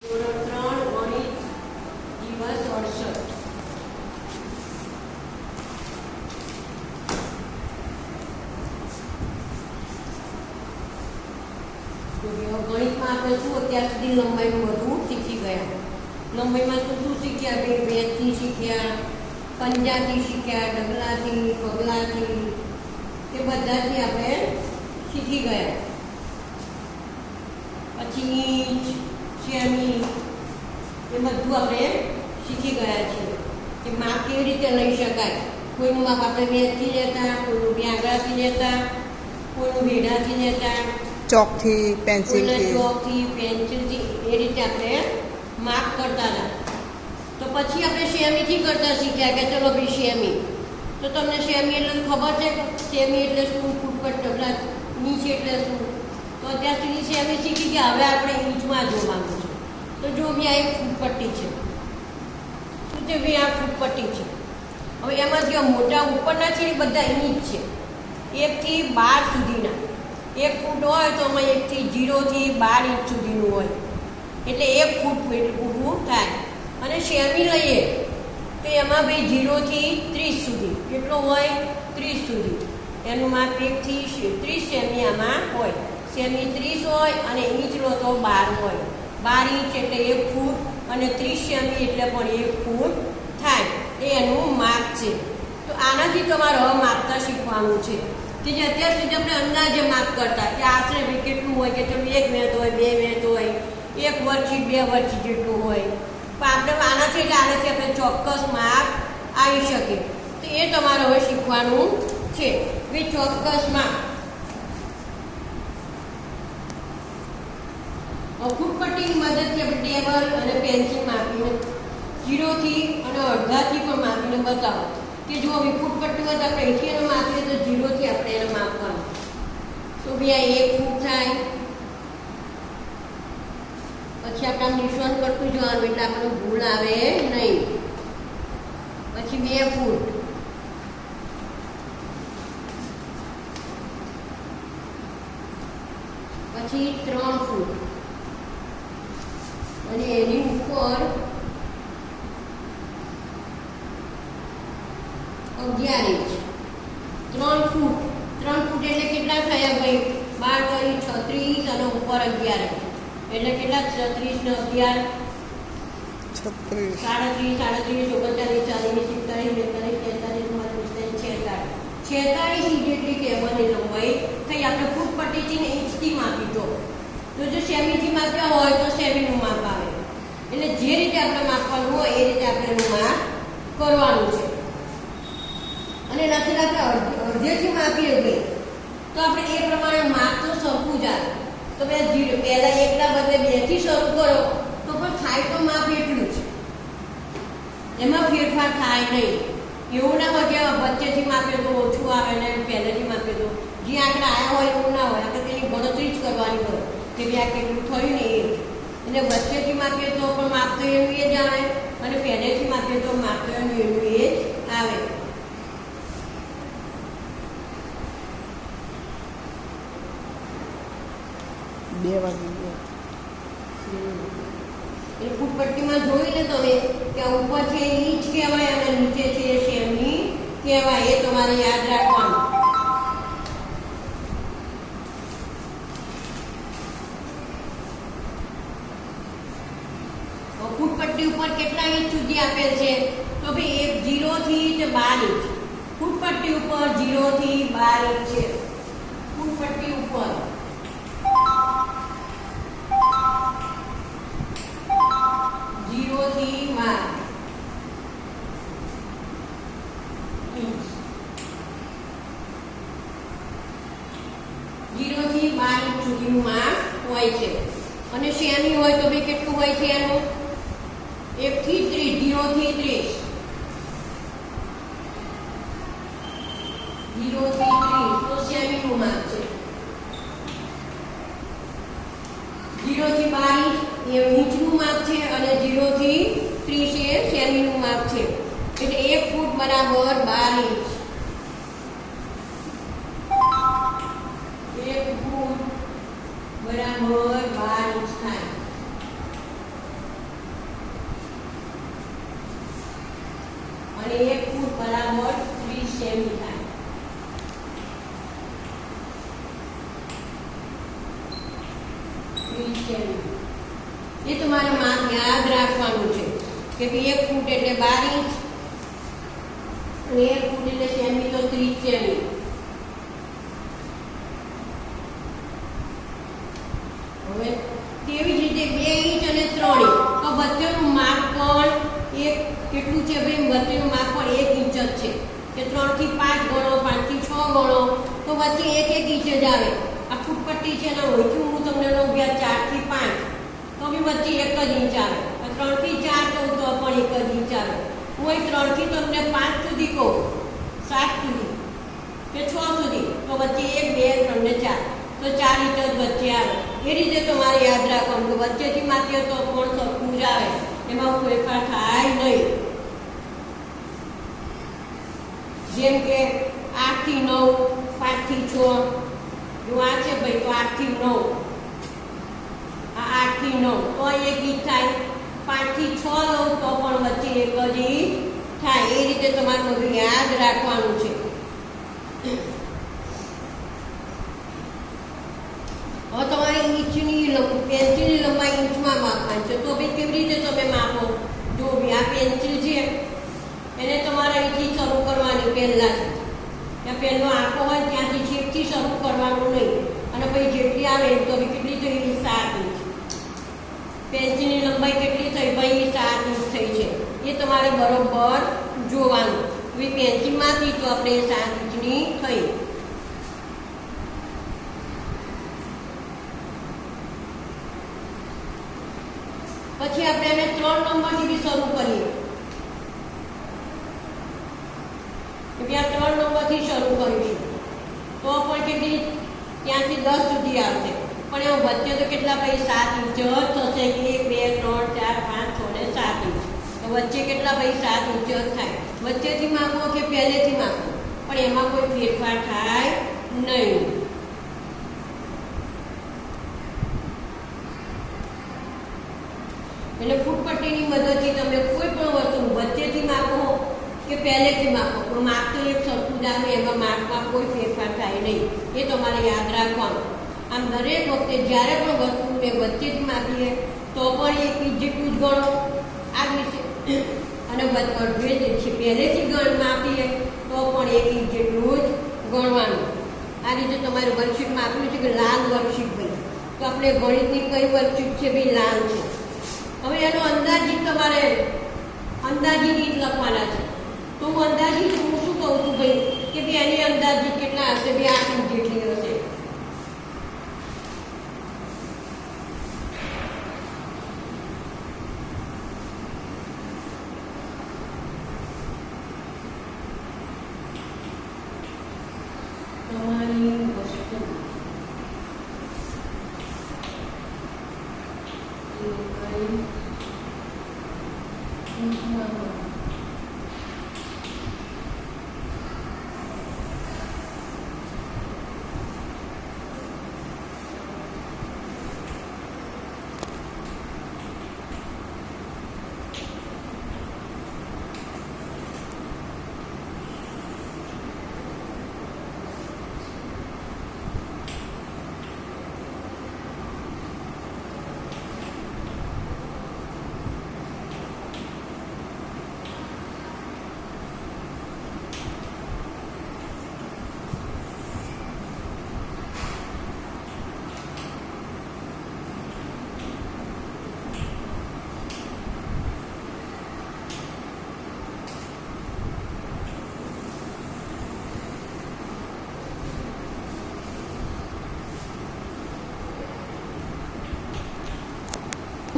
ધોરણ 3 ગણિત દિવસ 68. ગણિતમાં આપણે શું અત્યાર સુધી લંબાઈનું બધું શીખી ગયા. લંબાઈમાં શું શીખ્યા? બે બેથી શીખ્યા, પંજાથી શીખ્યા, ડગલાથી, પગલાથી, એ બધાથી આપણે શીખી ગયા. પછી ઇંચ, સેમી, એ બધું આપણે શીખી ગયા છીએ કે માપ કેવી રીતે લઈ શકાય. કોઈનું માપ આપણે બેથી લેતા, કોઈનું વ્યાંગળાથી લેતા, કોઈનું વેઢાથી લેતા, ચોકથી, પેન્સિલથી, ચોકથી, પેન્સિલથી, એ રીતે આપણે માપ કરતા હતા. તો પછી આપણે સેમીથી કરતા શીખ્યા કે ચલો ભાઈ સેમી. તો તમને સેમી એટલે ખબર છે? સેમી એટલે શું? ફૂટપટ, ડગલા, ઇંચ એટલે શું? તો અત્યાર સુધી સેમી શીખી ગયા. હવે આપણે ઇંચમાં જોવાનું છે. તો જો બી આ એક ફૂટપટ્ટી છે. શું છે ભાઈ? આ ફૂટપટ્ટી છે. હવે એમાં જે મોટા ઉપરના છે એ બધા ઇંચ છે. 1 થી 12 સુધીના. 1 ફૂટ હોય તો એમાં 1 થી 0 થી 12 ઇંચ સુધીનું હોય, એટલે 1 ફૂટ પૂરું થાય. અને સેમી લઈએ તો એમાં ભાઈ 0 થી 30 સુધી કેટલો હોય? 30 સુધી. એનું માપ 1 થી 30 સેમી આમાં હોય. સેમી 30 હોય અને ઇંચ લો તો 12 હોય. 12 ઇંચ એટલે 1 ફૂટ અને 30 સેમી એટલે પણ 1 ફૂટ થાય. એ એનું માપ છે. તો આનાથી તમારે હવે માપતા શીખવાનું છે કે જે અત્યાર સુધી આપણે અંદાજે માપ કરતા કે આશરે ભાઈ કેટલું હોય કે ચલો 1 મેથ હોય, 2 મેથ હોય, 1 વર્ગથી 2 વર્ગ જેટલું હોય. પણ આપણે આનાથી એટલે આનાથી આપણે ચોક્કસ માપ આવી શકે. તો એ તમારે હવે શીખવાનું છે. ભાઈ ચોક્કસ માપ ફૂટપટ્ટીની મદદથી આપણે ટેબલ અને પેન્સિલ માપીને 0 થી અને અડધાથી પણ માપીને બતાવો કે જો હવે ફૂટપટ્ટી હોય તો આપણે અહીંથી એને માપીએ તો 0 થી આપણે એને માપવાનું. તો ભાઈ આ 1 ફૂટ થાય. પછી આપણે આમ નિશાન કરતું જવાનું એટલે આપણને ભૂલ આવે નહીં. પછી 2 ફૂટ, પછી 3 ફૂટ અને એની ઉપર 11 ઇંચ. 3 ફૂટ. 3 ફૂટ એટલે કેટલા થયા ભાઈ? 12 36 અને ઉપર 11 ઇંચ એટલે કેટલા? 36 ને 11 37, 38, 39, 40, 41, 42, 43, 44, 45, 46, 46 ઇંચ જેટલી ટેબલની લંબાઈ થઈ. આપણે ફૂટપટ્ટીથી ને ઇંચથી માપી તો જો સેમીથી માપ્યા હોય તો સેમીનું માપ આવે. એટલે જે રીતે આપણે માપવાનું હોય એ રીતે આપણે એનું માપ કરવાનું છે. અને નથી આપણે અડધેથી માપીએ ભાઈ તો આપણે એ પ્રમાણે માપ તો સરખું જ આવે. તો પહેલા 1 ના બદલે 2 થી શરૂ કરો તો પણ થાય તો માપ એટલું જ. એમાં ફેરફાર થાય નહીં. એવું ના હોય કે વચ્ચેથી માપે તો ઓછું આવે ને પહેલેથી માપે તો જે આંકડા આવ્યા હોય એવું ના હોય. આપણે તેની ગણતરી જ કરવાની હોય કે ભાઈ આ કેટલું થયું ને એ. એટલે વચ્ચેથી માપીએ તો પણ માપ તો એનું એ જ આવે અને પહેલેથી માપીએ તો માપ તો એનું એ જ આવે. એ ફૂટપટ્ટીમાં જોઈ લે તમે કે ઉપર છે ઇંચ કહેવાય અને નીચે છે સેમી કહેવાય. એ તમારે યાદ રાખવાનું. ફૂટપટ્ટી ઉપર કેટલા ઇંચ સુધી આપેલ છે? તો ભાઈ 0 થી 12 ઇંચ. ફૂટપટ્ટી ઉપર 0 થી 12 ઇંચ છે. ફૂટપટ્ટી ઉપર 0 થી 12 ઇંચ. 0 થી 12 ઇંચ સુધીનું માપ હોય છે. અને સેમી હોય તો ભાઈ કેટલું હોય છે એનું? 1 થી 30. 0 થી 30. 0 થી 30 તો સેમીનું માપ છે. 0 થી 12 એ ઇંચનું માપ છે અને 0 થી 30 એ સેમીનું માપ છે. એટલે 1 ફૂટ બરાબર 12 ઇંચ. 1 ફૂટ બરાબર 12 ઇંચ થાય. અને 1 ફૂટ બરાબર 30 સેમી થાય. એ તમારે માપ યાદ રાખવાનું છે કે 1 ફૂટ એટલે 12 ઇંચ અને 1 ફૂટ એટલે સેમી તો 30 સેમી. હવે તેવી જ રીતે 2 ઇંચ અને 3 ઇંચ તો વચ્ચેનું માપ પણ એક કેટલું છે ભાઈ? વચ્ચેનું માપ પણ 1 ઇંચ જ છે કે 3 થી 5 ગણો, 5 થી 6 ગણો તો વચ્ચે 1 ઇંચ જ આવે. આ ફૂટપટ્ટી છે ને ઓછું હું તમને લઉં 4 થી 5 તો બી વચ્ચે 1 જ ઇંચ આવે. 3 થી 4 કહું તો પણ 1 જ ઇંચ આવે. હું 3 થી તમને 5 સુધી કહું, 7 સુધી કે 6 સુધી તો વચ્ચે 1, 2, 3 ને 4 તો 4 ઇંચ જ વચ્ચે આવે. એ રીતે તમારે યાદ રાખવાનું કે વચ્ચેથી માપીએ તો પણ સરખું જ આવે, એમાં ફેરફાર થાય નહીં. જેમ કે 8 થી 9, 5 થી 6 જો આ છે ભાઈ તો 8 થી 9, આ 8 થી 9 તો 1 ઇંચ થાય. 5 થી 6 લઉં તો પણ વચ્ચે 1 જ ઇંચ થાય. એ રીતે તમારે બધું યાદ રાખવાનું છે. હવે તમારે ઇંચની પેન્સિલની લંબાઈ ઇંચમાં માપવાની છે તો ભાઈ કેવી રીતે તમે માપો? જો આ પેન્સિલ છે એને તમારે અહીંથી શરૂ કરવાની પહેલાં છે. ત્યાં પહેલો આંખો હોય ત્યાંથી છેકથી શરૂ કરવાનું નહીં અને પછી જેટલી આવે તો બી કેટલી થઈ? 7 ઇંચ. પેન્સિલની લંબાઈ કેટલી થઈ ભાઈ? 7 ઇંચ થઈ છે. એ તમારે બરોબર જોવાનું. હવે પેન્સિલમાંથી તો આપણે 7 ઇંચની થઈ. પછી આપણે એને 3 નંબરથી બી શરૂ કરીએ. આ 3 નંબરથી શરૂ કરીશું તો પણ કેટલી? ત્યાંથી 10 સુધી આવશે. પણ એમાં વચ્ચે તો કેટલા ભાઈ? 7 ઇંચ જ થશે કે 1, 2, 3, 4, 5, 6 ને 7 ઇંચ. તો વચ્ચે કેટલા ભાઈ? 7 ઇંચ જ થાય. વચ્ચેથી માપો કે પહેલેથી માપો પણ એમાં કોઈ ફેરફાર થાય નહીં. એટલે ફૂટપટ્ટીની મદદથી તમે કોઈ પણ વસ્તુ વચ્ચેથી માપો કે પહેલેથી માપો પણ માપ તો એક સરખું જ આવે, એમાં માપમાં કોઈ ફેરફાર થાય નહીં. એ તમારે યાદ રાખવાનું. આમ દરેક વખતે જ્યારે પણ વસ્તુને વચ્ચેથી માપીએ તો પણ 1 ઇંચ જેટલું જ ગણો આ વિશે, અને અડધે છે પહેલેથી માપીએ તો પણ 1 ઇંચ જેટલું જ ગણવાનું. આ રીતે તમારે વર્કશીટમાં આપ્યું છે કે લાલ વર્કશીટ ભાઈ તો આપણે ગણિતની કઈ વર્કશીટ છે ભાઈ? લાલ છે. હવે એનો અંદાજિત તમારે અંદાજી રીત લખવાના છે. તો હું અંદાજિત હું શું કહું છું ભાઈ કે ભાઈ એની અંદાજિત કેટલા હશે ભાઈ? 8 ઇંચ જેટલી હશે. તમારી વસ્તુ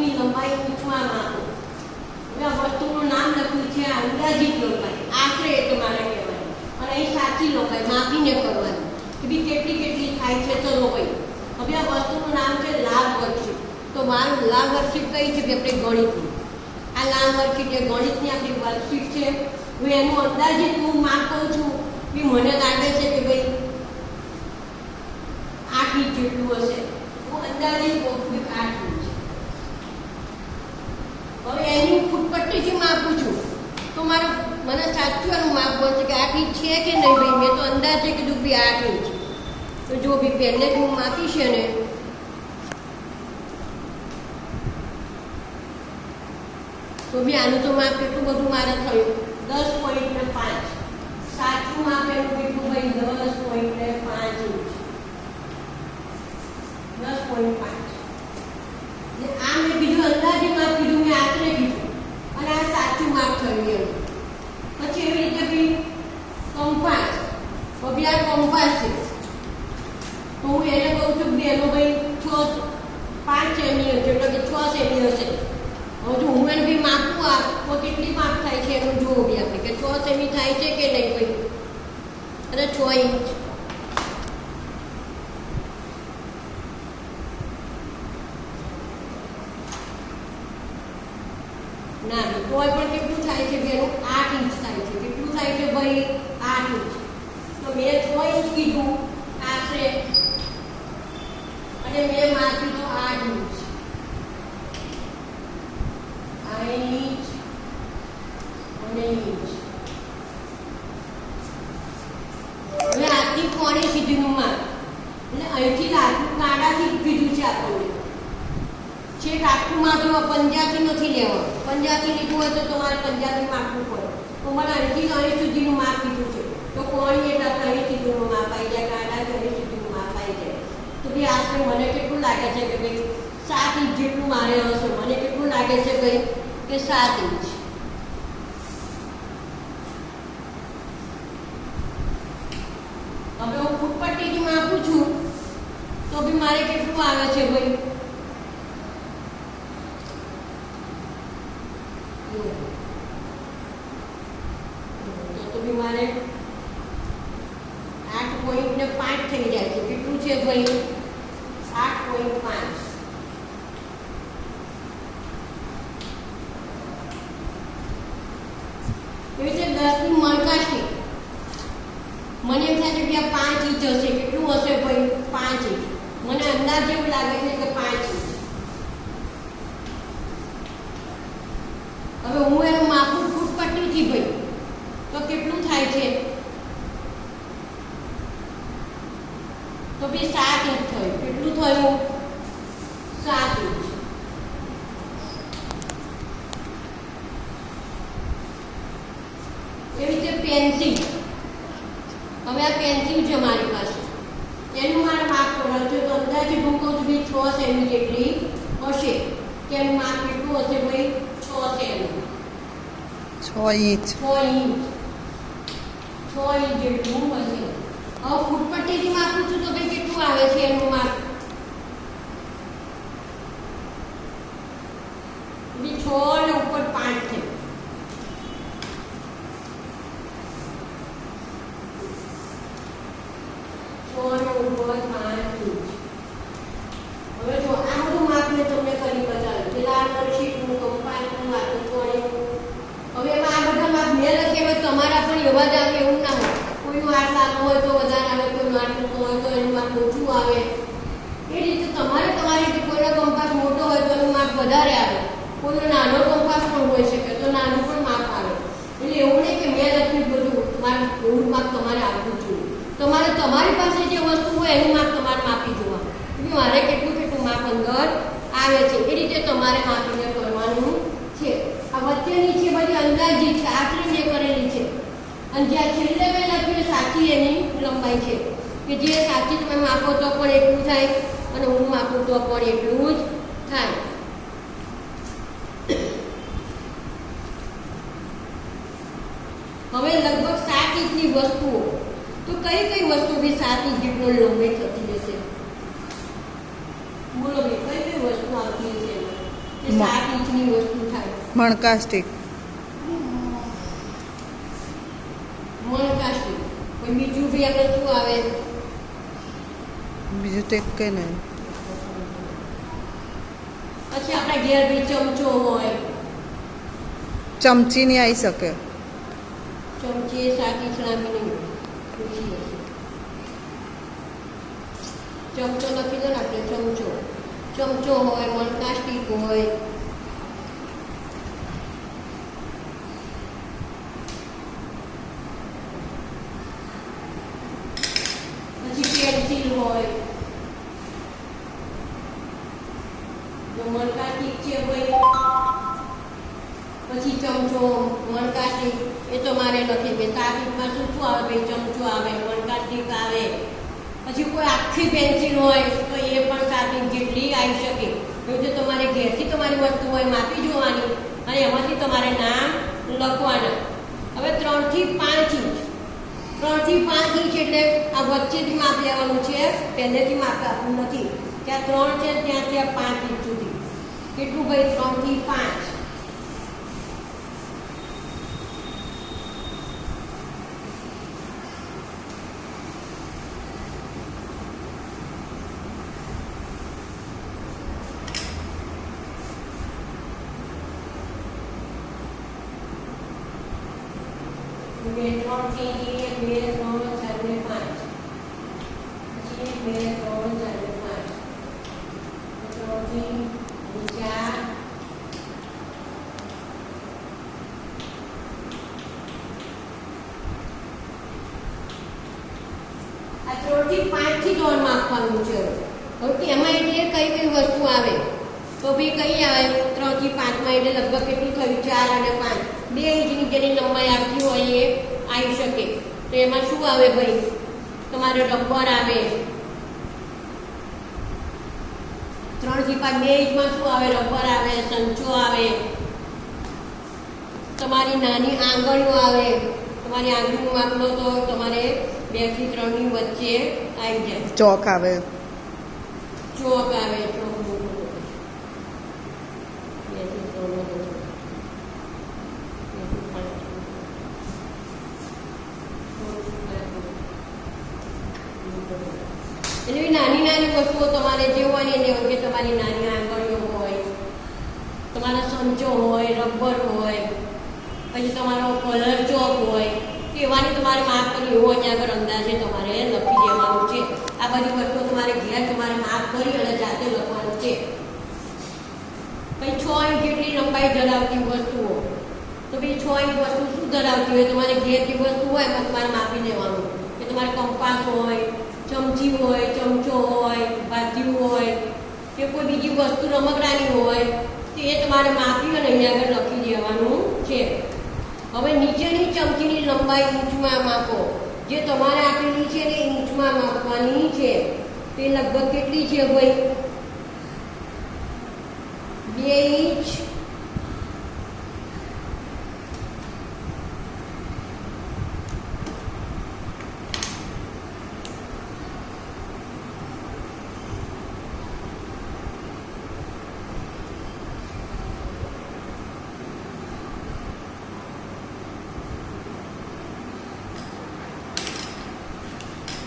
લંબાઈ ઇંચમાં માપો. હવે આ વસ્તુનું નામ લખ્યું છે અંદાજિત લંબાઈ, આશરે એ તમારે કહેવાની, અને એ સાચી લંબાઈ માપીને કરવાની કે બી કેટલી થાય છે. ચલો ભાઈ હવે આ વસ્તુનું નામ છે લાલ વર્કશીટ. તો મારું લાલ વર્કશીટ કઈ છે? આપણે ગણિતની. આ લાલ વર્કશીટ એ ગણિતની આપણી વર્કશીટ છે. હું એનું અંદાજિત હું માપ કહું છું કે મને લાગે છે કે ભાઈ 8 ઇંચ જેટલું હશે. હું અંદાજિત કહું છું 8 ઇંચ. હવે એની ફૂટપટ્ટીથી માપું છું તો મારું મને સાચું એનું માપ મળશે કે 8 ઇંચ છે કે નહીં ભાઈ. મેં તો અંદાજે કીધું બી 8 ઇંચ. તો જો બી પહેલે જ હું માપીશ ને તો બી આનું તો માપ કેટલું બધું મારે થયું 10.5. સાચું માપ એનું કેટલું ભાઈ 10.5 ઇંચ. 10.5. આ મેં કીધું અંદાજે માપ કીધું, મેં આશરે કીધું અને આ સાચું માપ થયું એમ. પછી એવી રીતે બી કંપાસ, તો બી આ કંપાસ છે તો હું એને કહું છું કે એનો ભાઈ 5 સેમી હશે એટલે કે 6 સેમી હશે. હવે જો હું એને બી માપું આ તો કેટલી માપ થાય છે એનું જોવું બી આપણે કે 6 સેમી થાય છે કે નહીં ભાઈ. અને 6 ઇંચ ના તોય પણ કેટલું થાય છે બેનું 8 ઇંચ થાય છે. કેટલું થાય છે ભાઈ 8 ઇંચ. તો મેં 6 ઇંચ કીધું આશરે અને મેં માપ્યું તો 8 ઇંચ. 8 ઇંચ અને ઇંચ. હવે આથી કોણી સુધીનું માપ એટલે અહીંથી આટલું કાંડાથી કીધું છે આપણને. છેક આખું માપું પંજાથી નથી લેવાનું. પંજાથી લીધું હોય તો તમારે પંજાથી માપવું પડે. તો મને અહીંથી અહીં સુધીનું માપ કીધું છે તો કોણી એટલે અહીં સુધીનું માપ આવી જાય, કાંડાથી અહીં સુધીનું માપ આવી જાય. તો બી આશરે મને કેટલું લાગે છે કે ભાઈ 7 ઇંચ જેટલું મારે હશે. મને કેટલું લાગે છે ભાઈ કે 7 ઇંચ. હવે હું ફૂટપટ્ટીથી માપું છું તો બી મારે કેટલું આવે છે ભાઈ તો બી મારે 8.5 થઈ જાય છે. કેટલું છે ભાઈ 8.5. એવી રીતે 10ની મણકાથી મને એમ થાય છે કે આ 5 ઇંચ હશે. કેટલું હશે ભાઈ 5 ઇંચ. મને અંદાજ એવું લાગે છે કે 5 ઇંચ. હવે હું એનું માપું ફૂટપટ્ટીથી ભાઈ તો કેટલું થાય છે તો બી 7 ઇંચ થયું. કેટલું થયું 7 ઇંચ. એવી રીતે પેન્સિલ. હવે આ પેન્સિલ છે મારી પાસે, એનું મારે માપ કરવાનું છે તો અંદાજે હું કહું છું બી 6 સેમી જેટલી હશે. તેનું માપ કેટલું હશે ભાઈ 6 સેમી. 6 ઇંચ. 6 ઇંચ. 6 ઇંચ જેટલું હશે. હવે ફૂટપટ્ટીથી માપું છું તો ભાઈ કેટલું આવે છે એનું માપ બી 6 ને ઉપર 5 છે. 6 ને ઉપર 5 ઇંચ. હવે જો આ બધું માપ મેં તમને કરી બતાવ્યું. પેલા નરશીટનું, કંપાસનું, આટલું કોણીનું. હવે એમાં આ બધા માપ મેં લખે તમારા પણ એવા જ આવે એવું ના હોય. કોઈનું આટ લાંબો હોય તો વધારે આવે, કોઈનું આટ ટૂંકો હોય તો એનું માપ ઓછું આવે. એ રીતે તમારે તમારી કોઈનો કંપાસ મોટો હોય તો એનું માપ વધારે આવે, કોઈનો નાનો કંપાસ પણ હોઈ શકે તો નાનું પણ માપ આવે. એટલે એવું નહીં કે મેં લખ્યું બધું માપ એવું માપ તમારે આપવું જોઈએ. તમારે તમારી પાસે જે વસ્તુ હોય એનું માપ તમારે માપી જોવાનું કે મારે કેટલું કેટલું માપ અંદર આવે છે. એ રીતે તમારે માપીને કરવાનું છે. આ વચ્ચેની છે બધી અંદાજી છે, આશરે મેં કરેલી છે. અને જ્યાં છેલ્લે મેં લખ્યું સાચી એની લંબાઈ છે કે જે સાચી તમે માપો તો પણ એટલું થાય અને હું માપું તો પણ એટલું જ થાય. હવે લગભગ 7 ઇંચની વસ્તુઓ તો કઈ કઈ વસ્તુ બી 7 ઇંચ જેટલો લંબાઈ થતી હશે? બોલો ભાઈ કઈ કઈ વસ્તુ આવતી હશે કે 7 ઇંચની વસ્તુ થાય? મણકા સ્ટીક. મણકા સ્ટીક. કોઈ બીજું બી આપણે શું આવે? બીજું તો કે નહીં. પછી આપણા ઘેર બી ચમચો હોય. ચમચી નહીં આવી શકે. ચમચી એ 7 ઇંચના બી નહીં ઓછી હશે. ચમચો લખી દો ને આપણે ચમચો હોય, મણકા સ્ટીક હોય. ચમચો મણકાસ્ટિક એ તમારે લખી દે. 7 ઇંચમાં શું શું આવે ભાઈ? ચમચો આવે, મણકાસ્ટિક આવે. પછી કોઈ આખી પેન્સિલ હોય તો એ પણ 7 ઇંચ જેટલી આવી શકે. એવું જો તમારે ઘેરથી તમારી વસ્તુ હોય માપી જોવાની અને એમાંથી તમારે નામ લખવાના. હવે 3 થી 5 ઇંચ, 3 થી 5 ઇંચ એટલે આ વચ્ચેથી માપ લેવાનું છે, પહેલેથી માપ આપવું નથી. ત્યાં 3 છે ત્યાંથી આ 5 ઇંચ સુધી. કેટલું ભાઈ? 3 થી 5. બે 3 થી 1 2 3 4 ને 5. પછી 2 3 4 ને 5. 3 થી 4. આ 3 થી 5 થી દોડ માપવાનું છે. હવે એમાં એટલે કઈ કઈ વસ્તુ આવે તો ભાઈ કઈ આવે? 3 થી 5 માં એટલે લગભગ કેટલું થયું? 4 અને 5. 2 ઇંચની જેની લંબાઈ આવતી હોય એ આવી શકે. તો એમાં શું આવે ભાઈ? તમારે રબર આવે. 3 થી 5 2 ઇંચમાં શું આવે? રબર આવે, સંચો આવે, તમારી નાની આંગળીઓ આવે. તમારી આંગળીનું માપ લો તો તમારે 2 થી 3 ની વચ્ચે આવી જાય. ચોક આવે. ચોક આવે. ચોક 2 થી 3 નો એવી નાની નાની વસ્તુઓ તમારે જે હોય ને એને કે તમારી નાની આંગળીઓ હોય, તમારા સંચો હોય, રબર હોય, પછી તમારો કલર ચોક હોય, એવાની તમારે માપ કરી એવો અહીંયા આગળ અંદાજે તમારે લખી દેવાનું છે. આ બધી વસ્તુઓ તમારે ઘેર તમારે માપ કરી અને જાતે લખવાનું છે. પછી 6 ઇંચ જેટલી લંબાઈ ધરાવતી વસ્તુઓ તો ભાઈ 6 ઇંચ વસ્તુ શું ધરાવતી હોય? તમારે ઘેર જે વસ્તુ હોય એમાં તમારે માપી દેવાનું કે તમારે કંપાસ હોય, ચમચી હોય, ચમચો હોય, ભાથીયું હોય કે કોઈ બીજી વસ્તુ રમકડાની હોય તો એ તમારે માપી અને અહીંયા આગળ લખી દેવાનું છે. હવે નીચેની ચમચીની લંબાઈ ઇંચમાં માપો. જે તમારે આપેલી છે ને ઇંચમાં માપવાની છે. તે લગભગ કેટલી છે ભાઈ? 2 ઇંચ.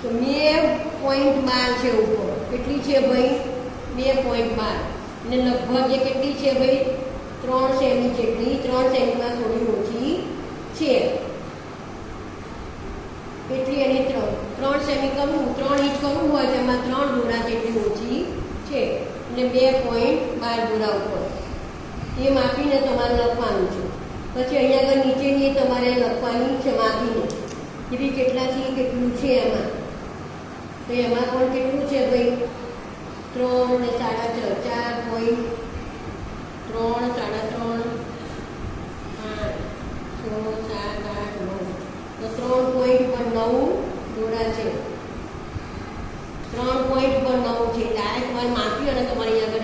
તો 2.12 છે ઉપર. કેટલી છે ભાઈ? 2.12. અને લગભગ એ કેટલી છે ભાઈ? 3 સેમી જેટલી. 3 સેમીમાં થોડી ઓછી છે. કેટલી? એની 3 સેમી કરવું, 3 ઇંચ કરવું હોય તેમાં 3 દોરા જેટલી ઓછી છે. અને 2.12 દોરા ઉપર એ માપીને તમારે લખવાનું છે. પછી અહીંયા આગળ નીચેની તમારે લખવાની છે માપીને એવી કેટલાથી કેટલું છે એમાં. તો એમાં પણ કેટલું છે ભાઈ? 3 ને 4.5 પોઈન્ટ 3 3.5 5 6 7 8 9 તો 3 પોઈન્ટ પર 9 દોરા છે. 3 પોઈન્ટ પર 9 છે. ડાયરેક્ટ તમારે માપી અને તમારે અહીંયા આગળ